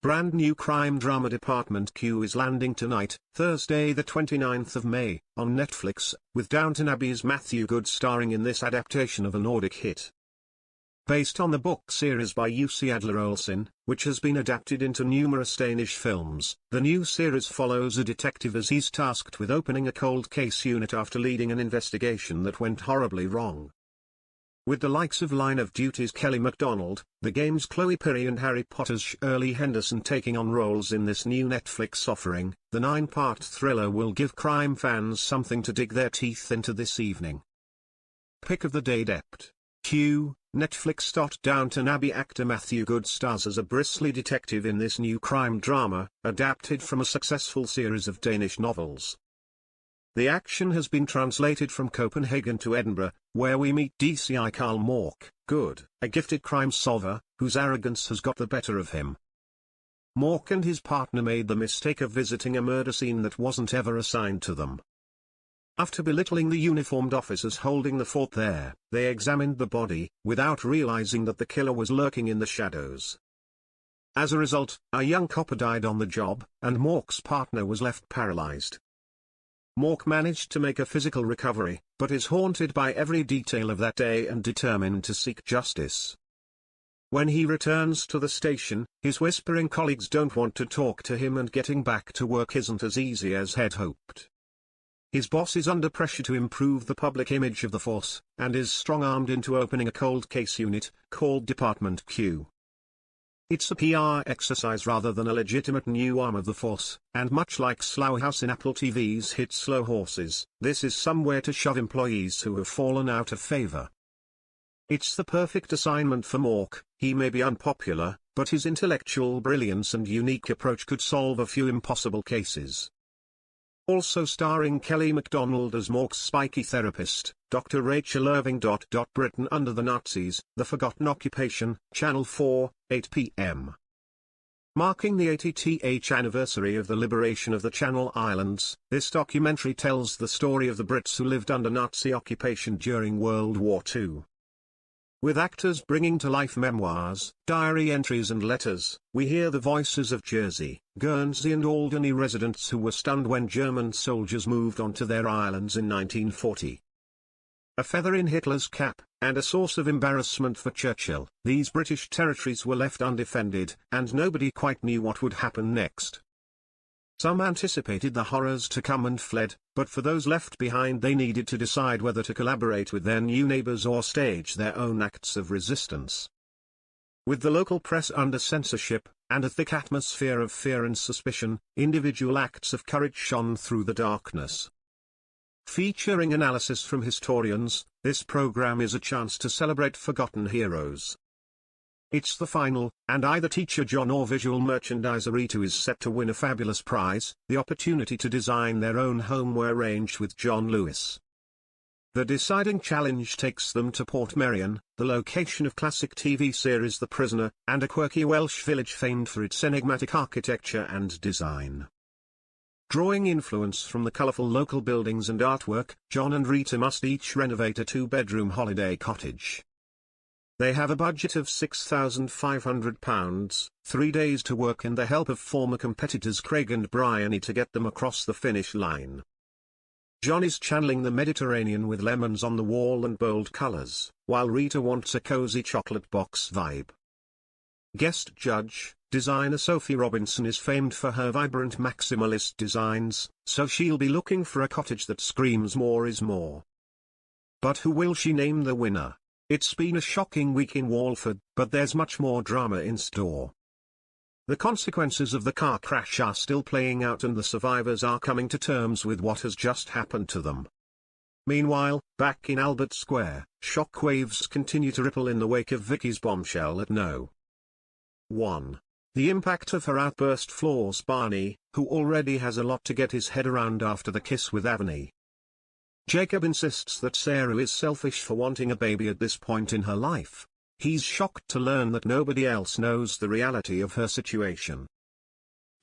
Brand new crime drama Department Q is landing tonight, Thursday the 29th of May, on Netflix, with Downton Abbey's Matthew Goode starring in this adaptation of a Nordic hit. Based on the book series by Jussi Adler-Olsen, which has been adapted into numerous Danish films, the new series follows a detective as he's tasked with opening a cold case unit after leading an investigation that went horribly wrong. With the likes of Line of Duty's Kelly MacDonald, The Game's Chloe Perry and Harry Potter's Shirley Henderson taking on roles in this new Netflix offering, the 9-part thriller will give crime fans something to dig their teeth into this evening. Pick of the day: Dept. Q. Netflix. Downton Abbey actor Matthew Goode stars as a bristly detective in this new crime drama, adapted from a successful series of Danish novels. The action has been translated from Copenhagen to Edinburgh, where we meet DCI Carl Mork, Goode, a gifted crime solver, whose arrogance has got the better of him. Mork and his partner made the mistake of visiting a murder scene that wasn't ever assigned to them. After belittling the uniformed officers holding the fort there, they examined the body, without realizing that the killer was lurking in the shadows. As a result, a young copper died on the job, and Mork's partner was left paralyzed. Mork managed to make a physical recovery, but is haunted by every detail of that day and determined to seek justice. When he returns to the station, his whispering colleagues don't want to talk to him, and getting back to work isn't as easy as he'd hoped. His boss is under pressure to improve the public image of the force, and is strong-armed into opening a cold case unit, called Department Q. It's a PR exercise rather than a legitimate new arm of the force, and much like Slough House in Apple TV's hit Slow Horses, this is somewhere to shove employees who have fallen out of favor. It's the perfect assignment for Mork. He may be unpopular, but his intellectual brilliance and unique approach could solve a few impossible cases. Also starring Kelly MacDonald as Mork's spiky therapist, Dr. Rachel Irving. Britain under the Nazis, The Forgotten Occupation, Channel 4, 8 p.m. Marking the 80th anniversary of the liberation of the Channel Islands, this documentary tells the story of the Brits who lived under Nazi occupation during World War II. With actors bringing to life memoirs, diary entries and letters, we hear the voices of Jersey, Guernsey and Alderney residents who were stunned when German soldiers moved onto their islands in 1940. A feather in Hitler's cap, and a source of embarrassment for Churchill, these British territories were left undefended, and nobody quite knew what would happen next. Some anticipated the horrors to come and fled, but for those left behind they needed to decide whether to collaborate with their new neighbors or stage their own acts of resistance. With the local press under censorship, and a thick atmosphere of fear and suspicion, individual acts of courage shone through the darkness. Featuring analysis from historians, this program is a chance to celebrate forgotten heroes. It's the final, and either Teacher John or visual merchandiser Rita is set to win a fabulous prize, the opportunity to design their own homeware range with John Lewis. The deciding challenge takes them to Portmeirion, the location of classic TV series The Prisoner, and a quirky Welsh village famed for its enigmatic architecture and design. Drawing influence from the colourful local buildings and artwork, John and Rita must each renovate a 2-bedroom holiday cottage. They have a budget of £6,500, 3 days to work and the help of former competitors Craig and Bryony to get them across the finish line. John is channeling the Mediterranean with lemons on the wall and bold colours, while Rita wants a cozy chocolate box vibe. Guest judge, designer Sophie Robinson is famed for her vibrant maximalist designs, so she'll be looking for a cottage that screams more is more. But who will she name the winner? It's been a shocking week in Walford, but there's much more drama in store. The consequences of the car crash are still playing out and the survivors are coming to terms with what has just happened to them. Meanwhile, back in Albert Square, shockwaves continue to ripple in the wake of Vicky's bombshell at No. 1. The impact of her outburst floors Barney, who already has a lot to get his head around after the kiss with Avani. Jacob insists that Sarah is selfish for wanting a baby at this point in her life. He's shocked to learn that nobody else knows the reality of her situation.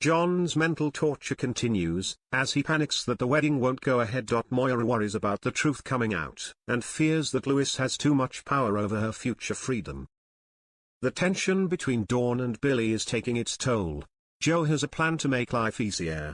John's mental torture continues, as he panics that the wedding won't go ahead. Moira worries about the truth coming out, and fears that Lewis has too much power over her future freedom. The tension between Dawn and Billy is taking its toll. Joe has a plan to make life easier,